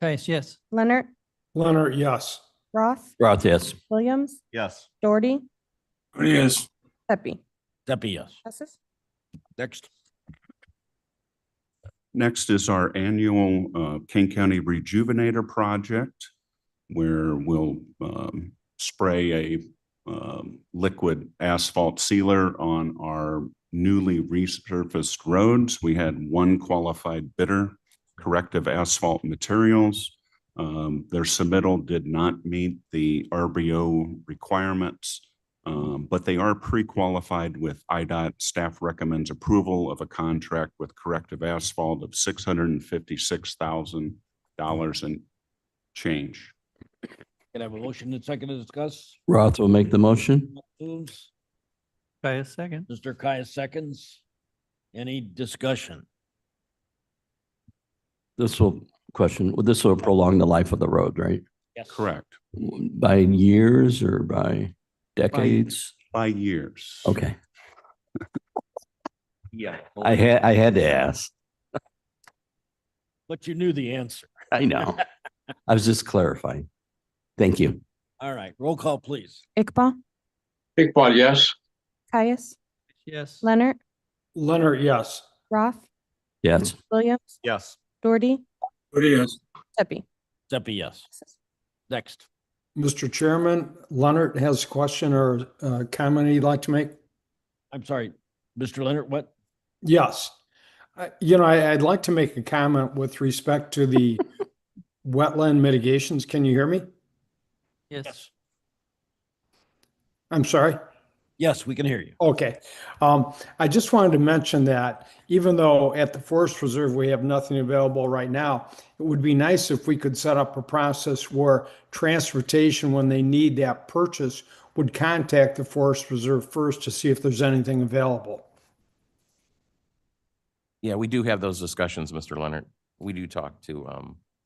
Caius, yes. Leonard, Leonard, yes. Roth, Roth, yes. Williams, Yes. Doherty, Doherty, yes. Pepe. Steffi, yes. Passes. Next. Next is our annual Kane County Rejuvenator Project, where we'll spray a liquid asphalt sealer on our newly resurfaced roads. We had one qualified bidder, Corrective Asphalt Materials. Their submittal did not meet the RBO requirements, but they are pre-qualified with IDOT. Staff recommends approval of a contract with Corrective Asphalt of $656,000 and change. Can I have a motion and second to discuss? Roth will make the motion. Moves. Caius, second. Mr. Caius seconds. Any discussion? This will prolong the life of the road, right? Yes. Correct. By years or by decades? By years. Okay. Yeah. I had to ask. But you knew the answer. I know. I was just clarifying. Thank you. All right, roll call, please. Iqbal, Iqbal, yes. Caius, Yes. Leonard, Leonard, yes. Roth, Yes. Williams, Yes. Doherty, Doherty, yes. Pepe. Steffi, yes. Next. Mr. Chairman, Leonard has a question or comment he'd like to make? I'm sorry, Mr. Leonard, what? Yes. I'd like to make a comment with respect to the wetland mitigations. Can you hear me? Yes. I'm sorry. Yes, we can hear you. Okay. I just wanted to mention that even though at the Forest Preserve, we have nothing available right now, it would be nice if we could set up a process where transportation, when they need that purchase, would contact the Forest Preserve first to see if there's anything available. Yeah, we do have those discussions, Mr. Leonard. We do talk to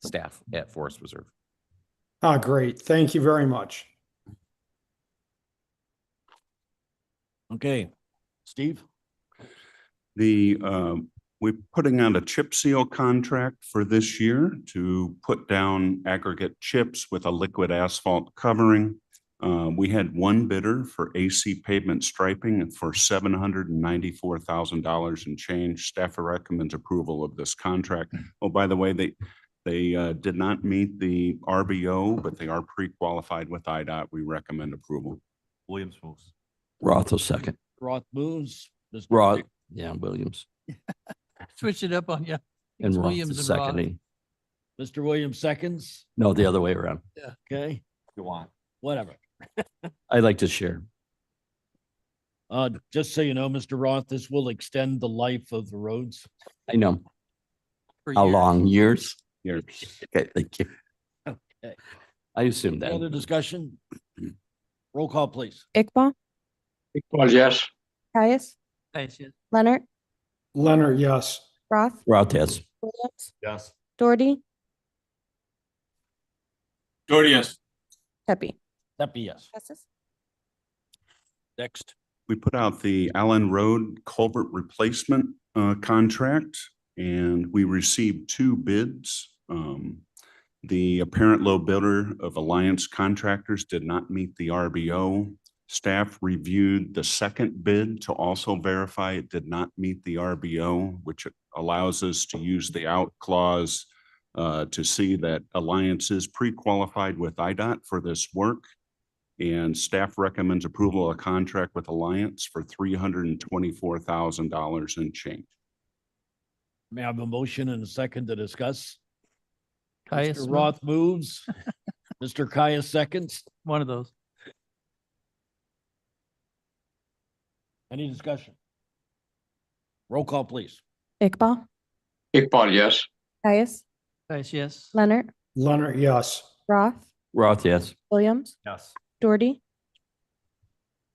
staff at Forest Reserve. Ah, great. Thank you very much. Okay, Steve? We're putting out a chip seal contract for this year to put down aggregate chips with a liquid asphalt covering. We had one bidder for AC pavement striping for $794,000 and change. Staff recommends approval of this contract. Oh, by the way, they did not meet the RBO, but they are pre-qualified with IDOT. We recommend approval. Williams moves. Roth will second. Roth moves. Mr. Roth, Ick- yeah, Williams. Switch it up on you. And It's Roth Williams is and Roth. seconding. Mr. Williams seconds. No, the other way around. Okay, If you want. whatever. I like to share. Just so you know, Mr. Roth, this will extend the life of the roads. I know. For How years. long? Years? Years. Okay, thank you. Okay. I assumed Any other that. discussion? Roll call, please. Iqbal, Iqbal, yes. Caius, Nice, yes. Leonard, Leonard, yes. Roth, Roth, yes. Williams, Yes. Doherty, Doherty, yes. Pepe. Pepe, yes. Passes. Next. We put out the Allen Road culvert replacement contract, and we received two bids. The apparent low bidder of Alliance Contractors did not meet the RBO. Staff reviewed the second bid to also verify it did not meet the RBO, which allows us to use the out clause to see that Alliance is pre-qualified with IDOT for this work. And staff recommends approval of a contract with Alliance for $324,000 and change. May I have a motion and a second to discuss? Caius Mr. moves. Roth moves. Mr. Caius seconds. One of those. Any discussion? Roll call, please. Iqbal, Iqbal, yes. Caius, Nice, yes. Leonard, Leonard, yes. Roth, Roth, yes. Williams, Yes. Doherty,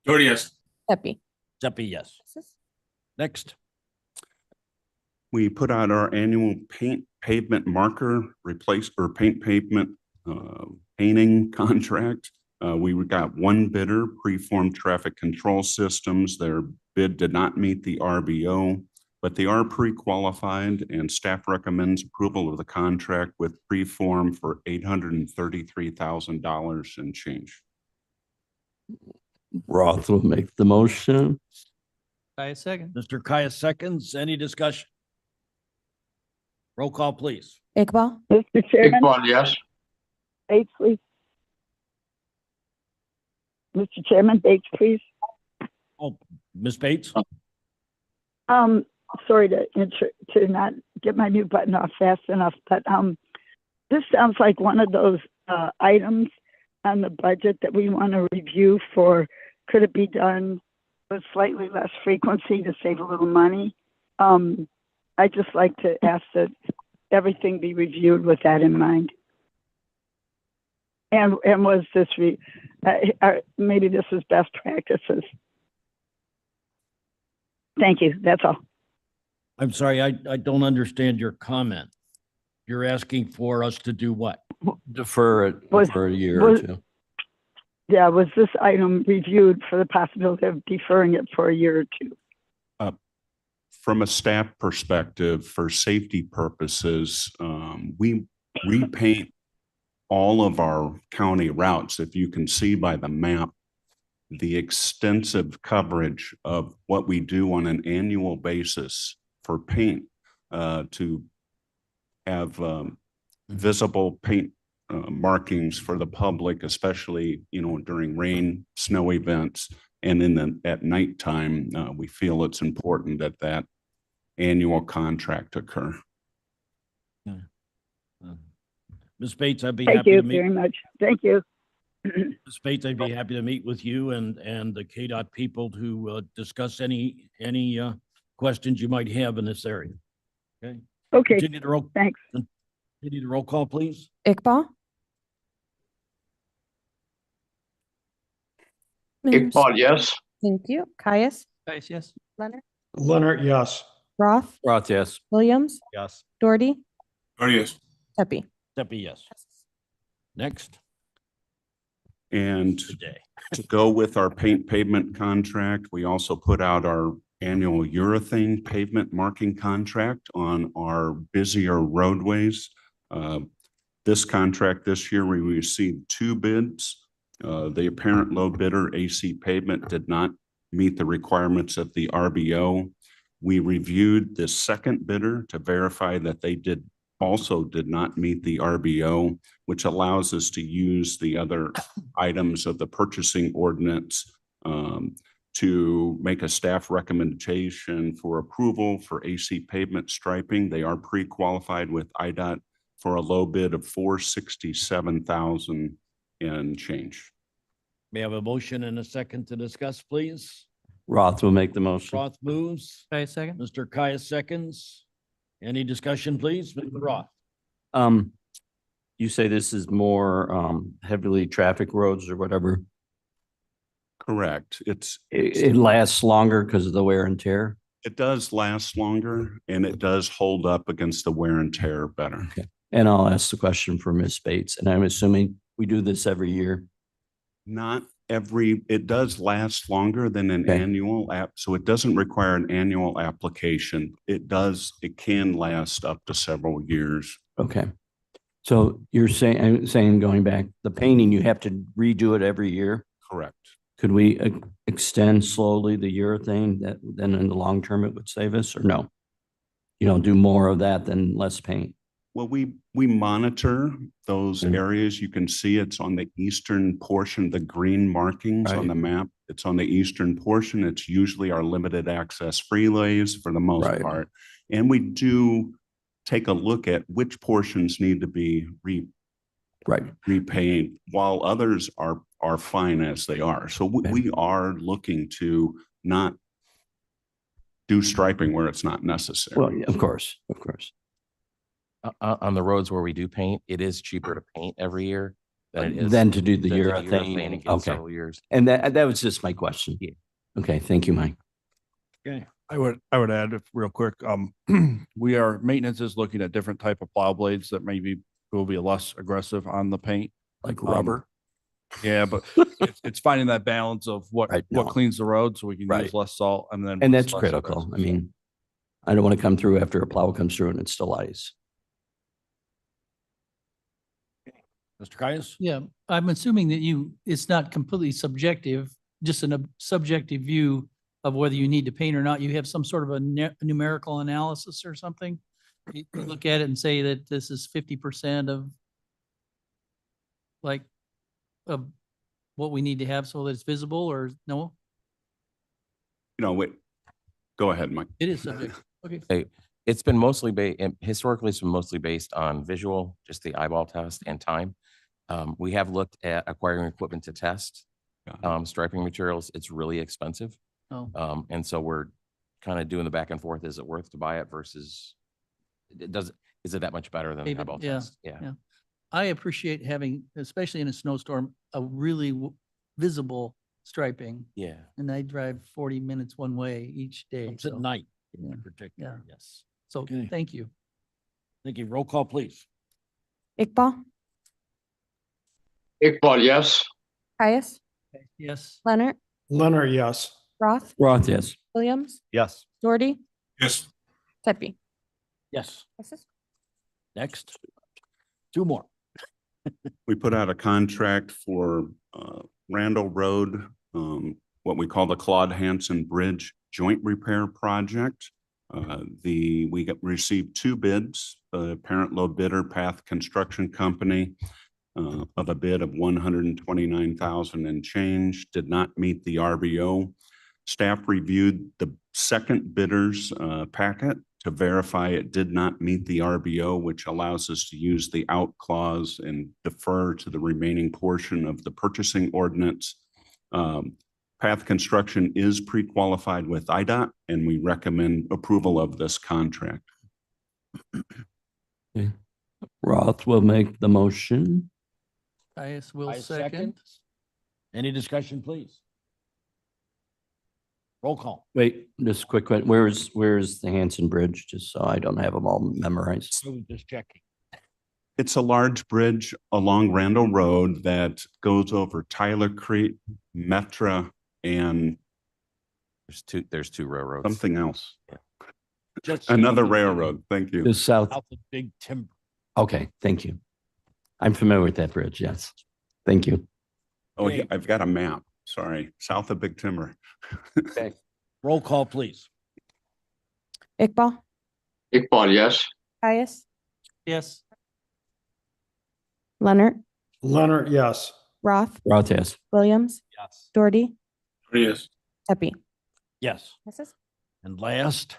Doherty, yes. Pepe. Pepe, yes. Passes. Next. We put out our annual paint pavement marker replace or paint pavement painting contract. We got one bidder, Preform Traffic Control Systems. Their bid did not meet the RBO, but they are pre-qualified, and staff recommends approval of the contract with Preform for $833,000 and change. Roth will make the motion. Caius second. Mr. Caius seconds. Any discussion? Roll call, please. Iqbal, Mr. Chairman, Iqbal, yes. Bates, please. Mr. Chairman, Bates, please. Oh, Ms. Bates? Sorry to not get my new button off fast enough, but this sounds like one of those items on the budget that we want to review for, could it be done with slightly less frequency to save a little money? I'd just like to ask that everything be reviewed with that in mind. And was this, maybe this is best practices. Thank you, that's all. I'm sorry, I don't understand your comment. You're asking for us to do what? Defer it Was- for a year or was- two. Yeah, was this item reviewed for the possibility of deferring it for a year or two? From a staff perspective, for safety purposes, we repaint all of our county routes. If you can see by the map, the extensive coverage of what we do on an annual basis for paint, to have visible paint markings for the public, especially, during rain, snow events, and at nighttime. We feel it's important that annual contract occur. Ms. Bates, I'd be Thank happy you to meet. very much. Thank you. Ms. Bates, I'd be happy to meet with you and the KDOT people to discuss any questions you might have in this area. Okay. Okay, Continue to roll. thanks. Continue to roll call, please. Iqbal. Iqbal, yes. Thank you. Caius, Caius, yes. Leonard, Leonard, yes. Roth, Roth, yes. Williams, Yes. Doherty, Doherty, yes. Pepe. Pepe, yes. Next. And Today. to go with our paint pavement contract, we also put out our annual urethane pavement marking contract on our busier roadways. This contract this year, we received 2 bids. The apparent low bidder, AC Pavement, did not meet the requirements of the RBO. We reviewed the second bidder to verify that they also did not meet the RBO, which allows us to use the other items of the purchasing ordinance to make a staff recommendation for approval for AC Pavement striping. They are pre-qualified with IDOT for a low bid of $467,000 and change. May I have a motion and a second to discuss, please? Roth will make the motion. Roth moves. Caius second? Mr. Caius seconds. Any discussion, please? Mr. Roth? You say this is more heavily traffic roads or whatever. Correct. It lasts longer because of the wear and tear. It does last longer and it does hold up against the wear and tear better. Okay. And I'll ask the question for Ms. Bates, and I'm assuming we do this every year. Not every, it does last longer than an Okay. annual app, so it doesn't require an annual application. It can last up to several years. Okay. So you're saying going back, the painting, you have to redo it every year? Correct. Could we extend slowly the urethane that then in the long term it would save us, or no? You don't do more of that than less paint? Well, we monitor those areas. You can see it's on the eastern portion, the green markings on Right. the map. It's on the eastern portion. It's usually our limited access freeways for the most Right. part. And we do take a look at which portions need to be repainted, while others are fine as they are. So we are looking to not do striping where it's not necessary. Well, of course. On the roads where we do paint, it is cheaper to paint every year than it is. Than to do the than to urethane. in Okay. several years. And that was just my question. Yeah. Okay, thank you, Mike. Okay. I would add real quick, maintenance is looking at different type of plow blades that maybe will be less aggressive on the paint. Like rubber? Yeah, but it's finding that balance of what cleans the road so we can use less salt and then. And what's that's less critical. aggressive. I mean, I don't want to come through after a plow comes through and it's still ice. Mr. Caius? Yeah, I'm assuming that it's not completely subjective, just a subjective view of whether you need to paint or not. You have some sort of a numerical analysis or something? You look at it and say that this is 50% of of what we need to have so that it's visible, or no? Wait, go ahead, Mike. It is subject. Okay. It's been historically, it's been mostly based on visual, just the eyeball test and time. We have looked at acquiring equipment to test striping materials. It's really expensive. Oh. And so we're kind of doing the back and forth. Is it worth to buy it versus is it that much better than the Maybe, eyeball yeah, test? Yeah. I appreciate having, especially in a snowstorm, a really visible striping. Yeah. And I drive 40 minutes one way each day. It's at so, night yeah, in particular, yes. So Okay. thank you. Thank you. Roll call, please. Iqbal, Iqbal, yes. Caius, Yes. Leonard, Leonard, yes. Roth, Roth, yes. Williams, Yes. Doherty, Yes. Pepe. Yes. Passes. Next. 2 more. We put out a contract for Randall Road, what we call the Claude Hanson Bridge Joint Repair Project. We received 2 bids. The parent low bidder, Path Construction Company, of a bid of $129,000 and change, did not meet the RBO. Staff reviewed the second bidder's packet to verify it did not meet the RBO, which allows us to use the out clause and defer to the remaining portion of the purchasing ordinance. Path Construction is pre-qualified with IDOT, and we recommend approval of this contract. Okay. Roth will make the motion. Caius will I second. Any discussion, please? Roll call. Wait, just quick, where's the Hanson Bridge, just so I don't have them all memorized? Just checking. It's a large bridge along Randall Road that goes over Tyler Creek, Metra, and There's two railroads. Something else. Just Another south of- railroad. Thank you. The south, South of Big Timber. okay, thank you. I'm familiar with that bridge, yes. Thank you. Oh, Okay. I've got a map. Sorry. South of Big Timber. Roll call, please. Iqbal, Iqbal, yes. Caius, Yes. Leonard, Leonard, yes. Roth, Roth, yes. Williams, Yes. Doherty, Doherty, yes. Pepe. Yes. Mrs. And last,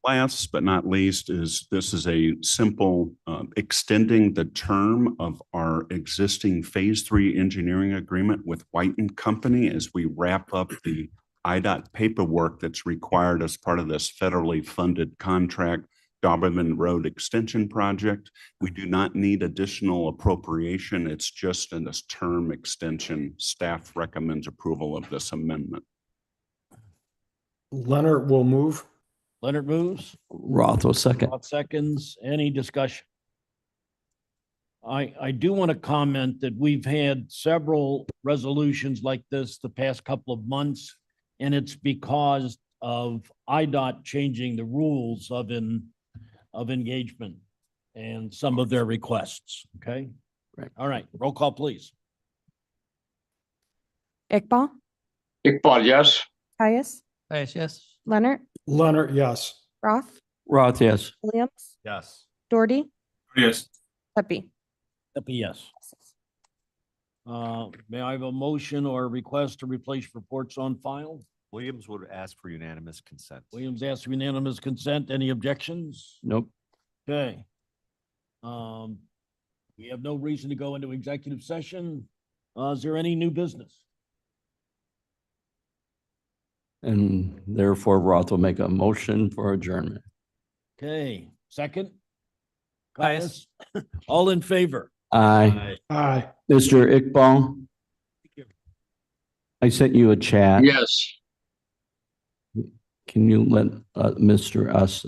Last but not least is, this is a simple extending the term of our existing Phase 3 engineering agreement with White and Company as we wrap up the IDOT paperwork that's required as part of this federally funded contract, Doberman Road Extension Project. We do not need additional appropriation. It's just in this term extension. Staff recommends approval of this amendment. Leonard will move. Leonard moves. Roth will second. Roth seconds. Any discussion? I do want to comment that we've had several resolutions like this the past couple of months, and it's because of IDOT changing the rules of engagement and some of their requests, okay? Right. All right, roll call, please. Iqbal, Iqbal, yes. Caius, Yes, yes. Leonard, Leonard, yes. Roth, Roth, yes. Williams, Yes. Doherty, Yes. Pepe. Pepe, yes. May I have a motion or a request to replace reports on file? Williams would ask for unanimous consent. Williams asks for unanimous consent. Any objections? Nope. Okay. We have no reason to go into executive session. Is there any new business? And therefore Roth will make a motion for adjournment. Okay, second? Caius. All in favor? Aye. Aye. Mr. Iqbal, I sent you a chat. Yes. Can you let Mr. Us